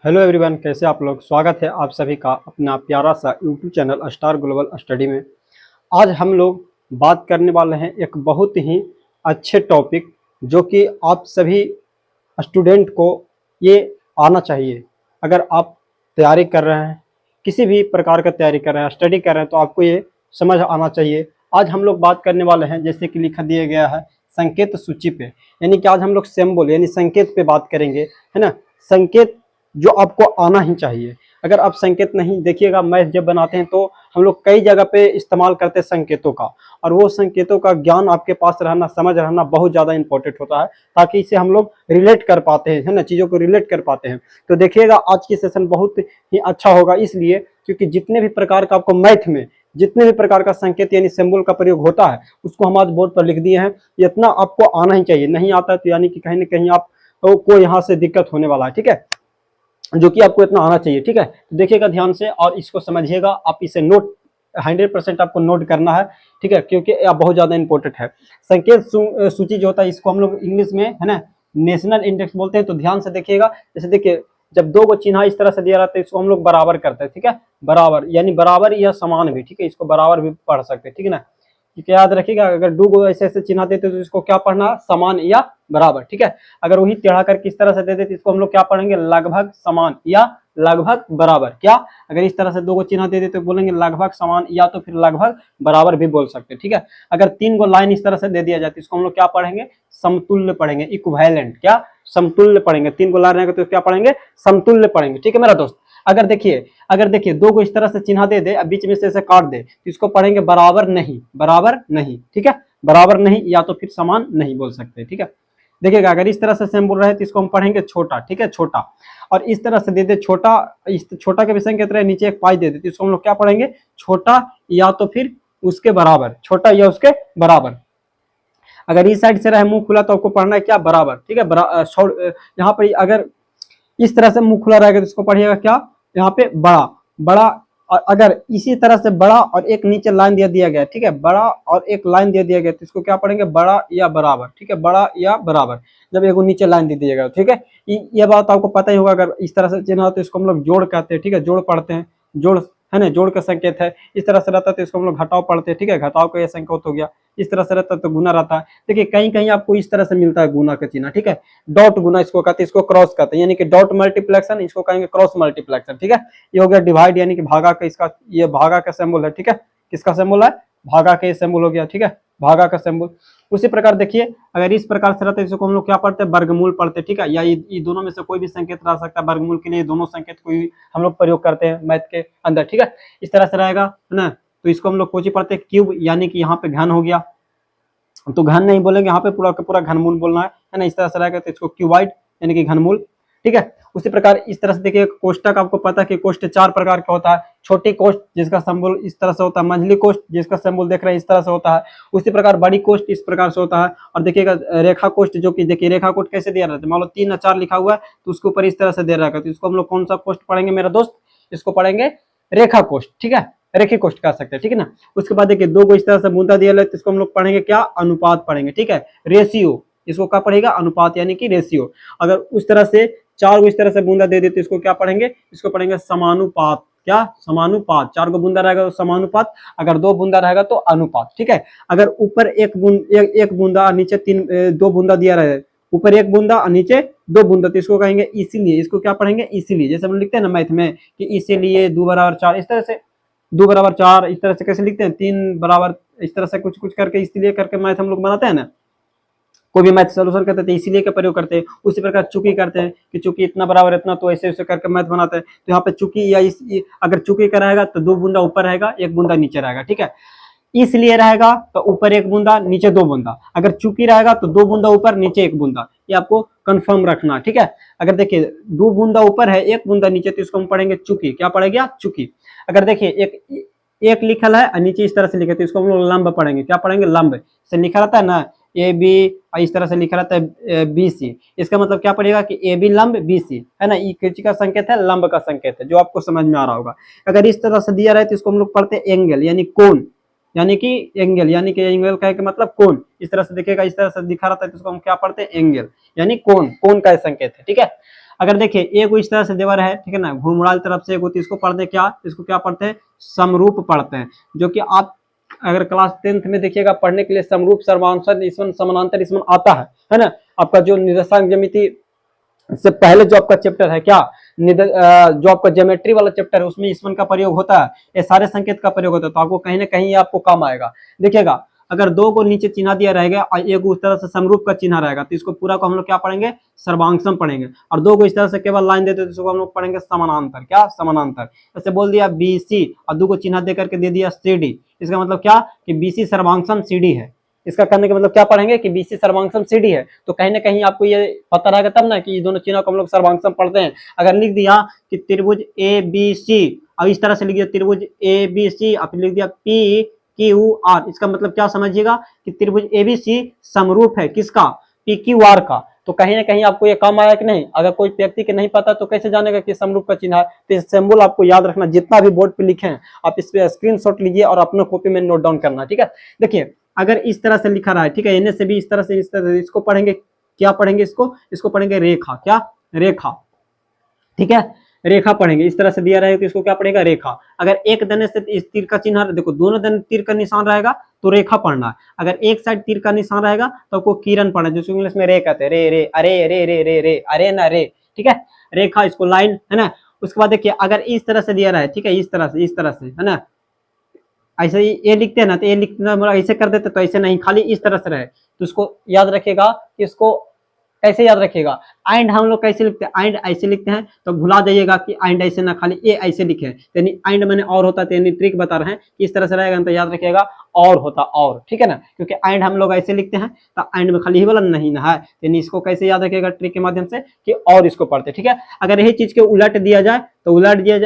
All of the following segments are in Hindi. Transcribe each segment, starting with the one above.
हेलो एवरीवन, कैसे आप लोग। स्वागत है आप सभी का अपना प्यारा सा YouTube channel star global study में। आज हम लोग बात करने वाले हैं एक बहुत ही अच्छे टॉपिक जो कि आप सभी स्टूडेंट को ये आना चाहिए। अगर आप तैयारी कर रहे हैं, किसी भी प्रकार का तैयारी कर रहे हैं, स्टडी कर रहे हैं, तो आपको ये समझ आना चाहिए। आज हम लोग बात करने वाले हैं, जैसे कि लिखा दिया गया है, संकेत सूची पे। यानी कि आज हम लोग सिंबल यानी संकेत पे बात करेंगे, है ना। संकेत जो आपको आना ही चाहिए। अगर आप संकेत नहीं देखिएगा, मैथ जब बनाते हैं तो हम लोग कई जगह पे इस्तेमाल करते हैं संकेतों का, और वो संकेतों का ज्ञान आपके पास रहना, समझ रहना बहुत ज़्यादा इंपॉर्टेंट होता है, ताकि इसे हम लोग रिलेट कर पाते हैं, है ना, चीज़ों को रिलेट कर पाते हैं। तो देखिएगा आज की सेशन बहुत ही अच्छा होगा, इसलिए क्योंकि जितने भी प्रकार का आपको मैथ में जितने भी प्रकार का संकेत यानी सिंबल का प्रयोग होता है, उसको हम आज बोर्ड पर लिख दिए हैं। इतना आपको आना ही चाहिए। नहीं आता है तो यानी कि कहीं ना कहीं आप को यहाँ से दिक्कत होने वाला है, ठीक है, जो कि आपको इतना आना चाहिए। ठीक है, तो देखिएगा ध्यान से और इसको समझिएगा। आप इसे नोट 100% आपको नोट करना है, ठीक है, क्योंकि यह बहुत ज्यादा इंपॉर्टेंट है। संकेत सूची जो होता है, इसको हम लोग इंग्लिश में, है ना, नेशनल इंडेक्स बोलते हैं। तो ध्यान से देखिएगा। जैसे देखिए, जब दो को चिन्ह इस तरह से दिया रहता है, इसको हम लोग बराबर करते हैं, ठीक है। बराबर यानी बराबर या समान भी, ठीक है, इसको बराबर भी पढ़ सकते हैं, ठीक है ना। ठीक है, याद रखिएगा। अगर दो को ऐसे ऐसे चिन्ह देते तो इसको क्या पढ़ना, समान या बराबर, ठीक है। अगर वही टेढ़ा करके इस तरह से दे देते, इसको हम लोग क्या पढ़ेंगे, लगभग समान या लगभग बराबर। क्या, अगर इस तरह से दो को चिन्ह दे देते तो बोलेंगे लगभग समान या तो फिर लगभग बराबर भी बोल सकते हैं, ठीक है। अगर तीन को लाइन इस तरह से दे दिया जाए तो इसको हम लोग क्या पढ़ेंगे, समतुल्य पढ़ेंगे, इक्विवेलेंट। क्या, समतुल्य पढ़ेंगे। तीन को लाइन रहेगा तो क्या पढ़ेंगे, समतुल्य पढ़ेंगे, ठीक है मेरा दोस्त। अगर देखिए दो को इस तरह से चिन्ह दे दे, बीच में से ऐसे काट दे, तो इसको पढ़ेंगे बराबर नहीं, बराबर नहीं, ठीक है, बराबर नहीं या तो फिर समान नहीं बोल सकते, ठीक है। देखिएगा, अगर इस तरह से सेम बोल रहे हैं तो इसको हम पढ़ेंगे छोटा, ठीक है, छोटा। और इस तरह से दे दे छोटा, इस छोटा के विषय की तरह नीचे एक पाई दे दे, तो इसको हम लोग क्या पढ़ेंगे, छोटा या तो फिर उसके बराबर, छोटा या उसके बराबर। अगर इस साइड से रहे मुंह खुला तो आपको पढ़ना है क्या, बराबर, ठीक है। यहाँ पर अगर इस तरह से मुंह खुला रहेगा तो इसको पढ़िएगा क्या, यहाँ पे बड़ा, बड़ा। और अगर इसी तरह से बड़ा और एक नीचे लाइन दे दिया गया, ठीक है, बड़ा और एक लाइन दे दिया गया, तो इसको क्या पढ़ेंगे, बड़ा या बराबर, ठीक है, बड़ा या बराबर। जब एक नीचे लाइन दे दिया गया, ठीक है। ये बात आपको पता ही होगा। अगर इस तरह से चिन्ह हो तो इसको हम लोग जोड़ कहते हैं, ठीक है, जोड़ पढ़ते हैं, जोड़, है ना, जोड़ का संकेत है। इस तरह से रहता है तो इसको हम लोग घटाव पढ़ते हैं, ठीक है, घटाव का यह संकेत हो गया। इस तरह से रहता है तो गुना रहता है। देखिए कहीं कहीं आपको इस तरह से मिलता है गुना का चिन्ह, ठीक है, डॉट गुना इसको कहते हैं, इसको क्रॉस कहते हैं, यानी कि डॉट मल्टीप्लेक्शन, इसको कहेंगे क्रॉस मल्टीप्लेक्शन, ठीक है। ये हो गया डिवाइड यानी कि भागा का, इसका ये भागा का सिंबल है, ठीक है। किसका सिंबल है, भागा का ये सिंबल हो गया, ठीक है, भागा का सिंबल। उसी प्रकार देखिए, अगर इस प्रकार से रहता है इसको हम लोग क्या पढ़ते हैं, वर्गमूल पढ़ते हैं, ठीक है, या ये दोनों में से कोई भी संकेत रह सकता है। वर्गमूल के लिए दोनों संकेत को हम लोग प्रयोग करते हैं मैथ के अंदर, ठीक है। इस तरह से रहेगा, है ना। तो इसको हम लोग कोची पढ़ते हैं, क्यूब, यानी कि यहाँ पे घन हो गया, तो घन नहीं बोलेंगे, यहाँ पे पूरा का पूरा घनमूल बोलना है ना। इस तरह से रहेगा तो इसको क्यूबाइड यानी कि घनमूल, ठीक है। उसी प्रकार इस तरह से देखिए, कोष्टक आपको पता है कि कोष्ट चार प्रकार का होता है। छोटी कोष्ट जिसका सिंबल इस तरह से होता है, मंझली कोष्ट जिसका सिंबल देख रहे हैं इस तरह से होता है, उसी प्रकार बड़ी कोष्ट इस प्रकार से होता है। और देखिएगा रेखा कोष्ट, जो कि देखिए रेखा कोष्ट कैसे दिया रहता है, मान लो 3 और 4 लिखा हुआ है तो उसके ऊपर इस तरह से दे रखा है, तो इसको हम लोग कौन सा कोष्ट पढ़ेंगे मेरा दोस्त, इसको पढ़ेंगे रेखा कोष्ट, ठीक है, रेखी कोष्ट कह सकते हैं, ठीक है ना। उसके बाद देखिए दो को इस तरह से बूंदा दिया है तो इसको हम लोग पढ़ेंगे क्या, अनुपात पढ़ेंगे, ठीक है, रेशियो। इसको क्या पढ़ेगा, अनुपात यानी कि रेशियो। अगर उस तरह से चार को इस तरह से बूंदा दे दे तो इसको क्या पढ़ेंगे, इसको पढ़ेंगे समानुपात। क्या, समानुपात। चार को बूंदा रहेगा तो समानुपात, अगर दो बूंदा रहेगा तो अनुपात, ठीक है। अगर ऊपर एक बूंदा नीचे दो बूंदा दिया रहे, ऊपर एक बूंदा और नीचे दो बूंदा, तो इसको कहेंगे इसीलिए। इसको क्या पढ़ेंगे, इसीलिए। जैसे हम लिखते हैं ना मैथ में कि इसीलिए 2 बराबर 4, इस तरह से 2 बराबर 4 इस तरह से कैसे लिखते हैं, 3 बराबर, इस तरह से कुछ कुछ करके इसलिए करके मैथ हम लोग बनाते हैं ना, कोई भी मैथ सोल्यूशन करते थे इसीलिए का प्रयोग करते हैं। उसी प्रकार चूकी करते हैं कि चूकी इतना बराबर इतना, तो ऐसे ऐसे करके मैथ बनाते हैं। तो यहाँ पे चूकी या अगर चूकी का रहेगा तो 2 बूंदा ऊपर रहेगा, 1 बूंदा नीचे रहेगा, ठीक है। इसलिए रहेगा तो ऊपर 1 बूंदा नीचे 2 बूंदा, अगर चूकी रहेगा तो 2 बूंदा ऊपर नीचे 1 बूंदा, ये आपको कंफर्म रखना, ठीक है। अगर देखिए 2 बूंदा ऊपर है 1 बूंदा नीचे, तो इसको हम पढ़ेंगे चूकी। क्या पढ़ेगा, चूकी। अगर देखिए एक लिखल है और नीचे इस तरह से लिखे तो इसको हम लोग लंब पढ़ेंगे। क्या पढ़ेंगे, लंब। से लिखा रहता है ना ए बी, इस तरह से लिखा रहता है बी सी, इसका मतलब क्या पड़ेगा कि ए बी लंब बी सी, है ना। ये का संकेत है, लंब का संकेत है, जो आपको समझ में आ रहा होगा। अगर इस तरह से दिया रहे तो इसको हम लोग पढ़ते हैं एंगल, यानी कोण, यानी कि एंगल, यानी कि एंगल का मतलब कोण। इस तरह से दिखेगा, इस तरह से दिखा रहता है तो इसको हम क्या पढ़ते हैं, एंगल, यानी कोण, कोण का संकेत है, ठीक है। अगर देखिए एक इस तरह से देवर है, ठीक है ना, घुड़मुड़ाल तरफ से एक, इसको पढ़ते क्या, इसको क्या पढ़ते हैं, समरूप पढ़ते हैं, जो कि आप अगर क्लास 10th में देखिएगा पढ़ने के लिए समरूप, सर्वांशर, ईसवन, समानांतर ईसवन आता है ना। आपका जो निर्देशांक ज्यामिति से पहले जो आपका चैप्टर है क्या, जो आपका ज्योमेट्री वाला चैप्टर है उसमें ईसवन का प्रयोग होता है, ये सारे संकेत का प्रयोग होता है, तो आपको कहीं ना कहीं आपको काम आएगा। देखिएगा अगर दो को नीचे चिन्ह दिया रहेगा और एक उस तरह से समरूप का चिन्ह रहेगा तो इसको पूरा को हम लोग क्या पढ़ेंगे, सर्वांशम पढ़ेंगे, और दो को इस तरह से केवल लाइन देते तो इसको हम लोग पढ़ेंगे समानांतर, क्या, समानांतर। जैसे बोल दिया BC और दो को चिन्ह दे करके दे दिया CD, इसका मतलब क्या कि BC सर्वांशम CD है। इसका करने का मतलब क्या पढ़ेंगे कि BC सर्वांशम CD है, तो कहीं ना कहीं आपको ये पता रहेगा तब ना कि दोनों चिन्हों को हम लोग सर्वांशम पढ़ते हैं। अगर लिख दिया कि त्रिभुज ABC और इस तरह से लिख दिया त्रिभुज ABC, आप लिख दिया PQR, इसका मतलब क्या समझिएगा कि त्रिभुज ABC समरूप है किसका, PQR का। तो कहीं ना कहीं आपको ये काम आया कि नहीं। अगर कोई व्यक्ति के नहीं पता तो कैसे जानेगा कि समरूप का चिन्ह है, तो इस सिंबल आपको याद रखना, जितना भी बोर्ड पे लिखे हैं आप इस पे स्क्रीनशॉट लीजिए और अपने कॉपी में नोट डाउन करना, ठीक है। देखिए अगर इस तरह से लिखा रहा है, ठीक है, इन्हें से भी इस तरह से, इसको पढ़ेंगे क्या पढ़ेंगे, इसको पढ़ेंगे रेखा, क्या, रेखा, ठीक है, रेखा पढ़ेंगे। इस तरह से दिया रहेगा तो इसको क्या पढ़ेगा, रेखा। अगर एक दने से इस तीर का चिन्ह, देखो दोनों दने तीर का निशान रहेगा तो रेखा पढ़ना है, अगर एक साइड तीर का निशान रहेगा तो आपको किरण पढ़ना है, जिसको इंग्लिश में रे कहते हैं, रे रे, अरे रे रे रे रे, अरे ना रे, ठीक है, रेखा, इसको लाइन, है ना। उसके बाद देखिए अगर इस तरह से दिया रहा है, ठीक है, इस तरह से, है ना, ऐसे ही ये लिखते हैं ना, तो ये लिखना ऐसे कर देते तो ऐसे नहीं, खाली इस तरह से रहे, तो इसको याद रखेगा, इसको कैसे याद रखेगा, एंड हम लोग कैसे लिखते हैं, एंड ऐसे लिखते हैं, तो भुला जाइएगा कि एंड ऐसे ना, खाली ये ऐसे लिखे, यानी एंड मैंने और होता है, यानी ट्रिक बता रहे हैं कि इस तरह से रहेगा तो याद रखिएगा और होता और, ठीक है ना, क्योंकि एंड हम लोग ऐसे लिखते हैं तो एंड में खाली ही वाला नहीं ना है, यानी इसको कैसे याद रखिएगा ट्रिक के माध्यम से कि और इसको पढ़ते, ठीक है। अगर यही चीज के उलट दिया जाए तो उलट दिया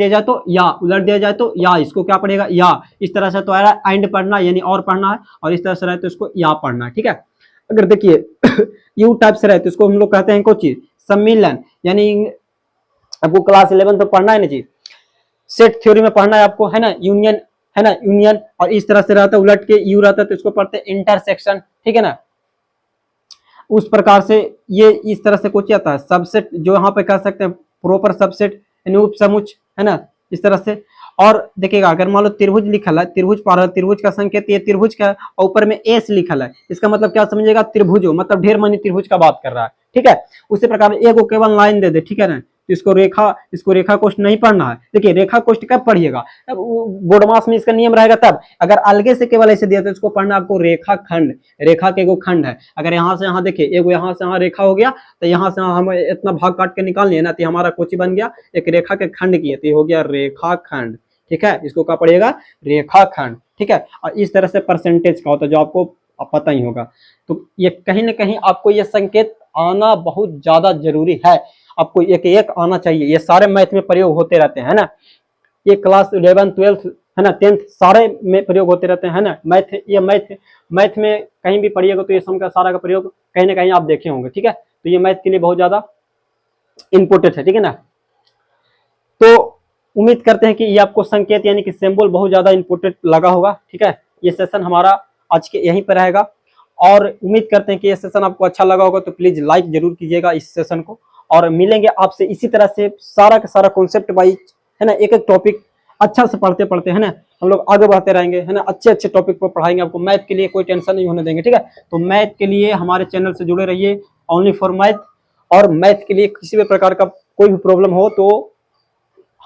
जाए तो या, उलट दिया जाए तो या, इसको क्या पढ़ेगा, या, इस तरह से तो एंड पढ़ना यानी और पढ़ना है, और इस तरह से रहे तो इसको या पढ़ना है, ठीक है। अगर देखिए यू टाइप से रहे तो इसको हम लोग कहते हैं कोई चीज, सम्मिलन, यानी आपको क्लास 11 तो पढ़ना है ना जी, सेट थ्योरी में पढ़ना है आपको, है ना, यूनियन, है ना, यूनियन, और इस तरह से रहता है उलट के यू रहता है तो इसको पढ़ते हैं इंटरसेक्शन, ठीक है ना। उस प्रकार से ये इस तरह से कुछ आता है सबसेट, जो यहाँ पे कह सकते हैं प्रॉपर सबसेट, उप समुच, है ना, इस तरह से। और देखिएगा अगर मान लो त्रिभुज लिखल है, त्रिभुज पा रहा है, त्रिभुज का संकेत ये त्रिभुज का, ऊपर में एस लिखल है, इसका मतलब क्या समझिएगा, त्रिभुजो, मतलब ढेर मानी त्रिभुज का बात कर रहा है, ठीक है। उसी प्रकार एगो केवल लाइन दे दे, ठीक है ना, तो इसको रेखा कोष्ठ नहीं पढ़ना है। देखिए रेखा कोष्ठ कब पढ़िएगा, बोर्ड मास में इसका नियम रहेगा तब। अगर अलगे से केवल ऐसे दिया तो इसको पढ़ना आपको रेखा खंड, रेखा के एगो खंड है। अगर यहाँ से यहाँ देखिए एगो यहाँ से यहाँ रेखा हो गया, तो यहाँ से हम इतना भाग काट के निकाल लिए ना, तो हमारा कोची बन गया एक रेखा के खंड की, तो हो गया रेखा खंड, ठीक है। इसको क्या पढ़िएगा, रेखा खंड, ठीक है। और इस तरह से परसेंटेज का होता है जो आपको पता ही होगा। तो ये कहीं ना कहीं आपको ये संकेत आना बहुत ज्यादा जरूरी है, आपको एक एक आना चाहिए। ये सारे मैथ में प्रयोग होते रहते हैं ना, ये क्लास 11 12 है ना 10th सारे में प्रयोग होते रहते हैं ना। मैथ, ये मैथ में कहीं भी पढ़िएगा तो ये सम का सारा का प्रयोग कहीं ना कहीं आप देखे होंगे, ठीक है। तो ये मैथ के लिए बहुत ज्यादा इंपोर्टेंट है, ठीक है ना। तो उम्मीद करते हैं कि ये आपको संकेत यानी कि सिंबल बहुत ज्यादा इंपोर्टेंट लगा होगा, ठीक है। ये सेशन हमारा आज के यहीं पर रहेगा, और उम्मीद करते हैं कि ये सेशन आपको अच्छा लगा होगा, तो प्लीज लाइक जरूर कीजिएगा इस सेशन को, और मिलेंगे आपसे इसी तरह से सारा का सारा कॉन्सेप्ट वाइज, है ना, एक एक टॉपिक अच्छा से पढ़ते पढ़ते, है ना, हम लोग आगे बढ़ते रहेंगे, है ना, अच्छे अच्छे टॉपिक पर पढ़ाएंगे आपको। मैथ के लिए कोई टेंशन नहीं होने देंगे, ठीक है। तो मैथ के लिए हमारे चैनल से जुड़े रहिए, ओनली फॉर मैथ। और मैथ के लिए किसी भी प्रकार का कोई भी प्रॉब्लम हो तो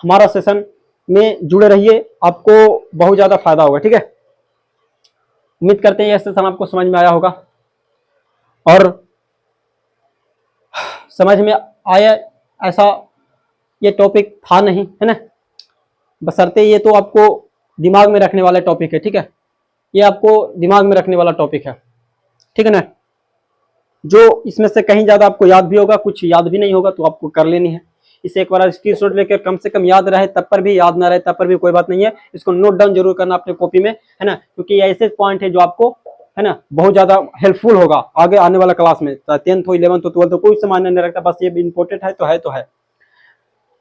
हमारा सेशन में जुड़े रहिए, आपको बहुत ज्यादा फायदा होगा, ठीक है। उम्मीद करते हैं यह सेशन आपको समझ में आया होगा, और समझ में आया ऐसा ये टॉपिक था नहीं, है ना, बशर्ते ये तो आपको दिमाग में रखने वाला टॉपिक है, ठीक है। ये आपको दिमाग में रखने वाला टॉपिक है, ठीक है ना। जो इसमें से कहीं ज्यादा आपको याद भी होगा, कुछ याद भी नहीं होगा, तो आपको कर लेनी है। इसे एक बार स्क्रीनशॉट लेकर कम से कम याद रहे, तब पर भी याद ना रहे तब पर भी कोई बात नहीं है, इसको नोट डाउन जरूर करना अपने कॉपी में, है ना, क्योंकि ये ऐसे पॉइंट है जो आपको, है ना, बहुत ज्यादा हेल्पफुल होगा आगे आने वाला क्लास में, 10th हो 11th हो 12th हो, कोई सामान्य नहीं रखता, बस ये भी इंपॉर्टेंट है तो है।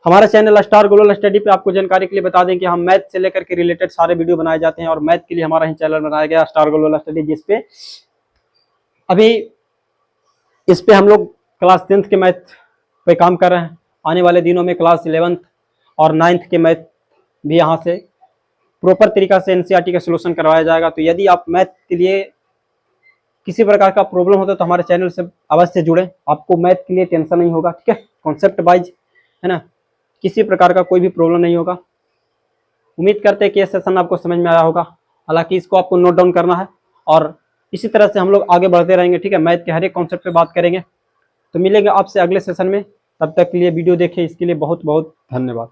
हमारा चैनल स्टार ग्लोबल स्टडी पे आपको जानकारी के लिए बता दें कि हम मैथ से लेकर के रिलेटेड सारे वीडियो बनाए जाते हैं, और मैथ के लिए हमारा ही चैनल बनाया गया स्टार ग्लोबल स्टडी, जिसपे अभी इस पे हम लोग क्लास 10th के मैथ पे काम कर रहे हैं। आने वाले दिनों में क्लास 11th और 9th के मैथ भी यहाँ से प्रॉपर तरीका से एनसीईआरटी का सोल्यूशन करवाया जाएगा। तो यदि आप मैथ के लिए किसी प्रकार का प्रॉब्लम होता है तो हमारे चैनल से अवश्य जुड़ें, आपको मैथ के लिए टेंशन नहीं होगा, ठीक है। कॉन्सेप्ट वाइज है ना, किसी प्रकार का कोई भी प्रॉब्लम नहीं होगा। उम्मीद करते हैं कि ये सेशन आपको समझ में आया होगा। हालांकि इसको आपको नोट डाउन करना है और इसी तरह से हम लोग आगे बढ़ते रहेंगे, ठीक है। मैथ के हर एक कॉन्सेप्ट पे बात करेंगे। तो मिलेंगे आपसे अगले सेशन में, तब तक के लिए वीडियो देखें, इसके लिए बहुत बहुत धन्यवाद।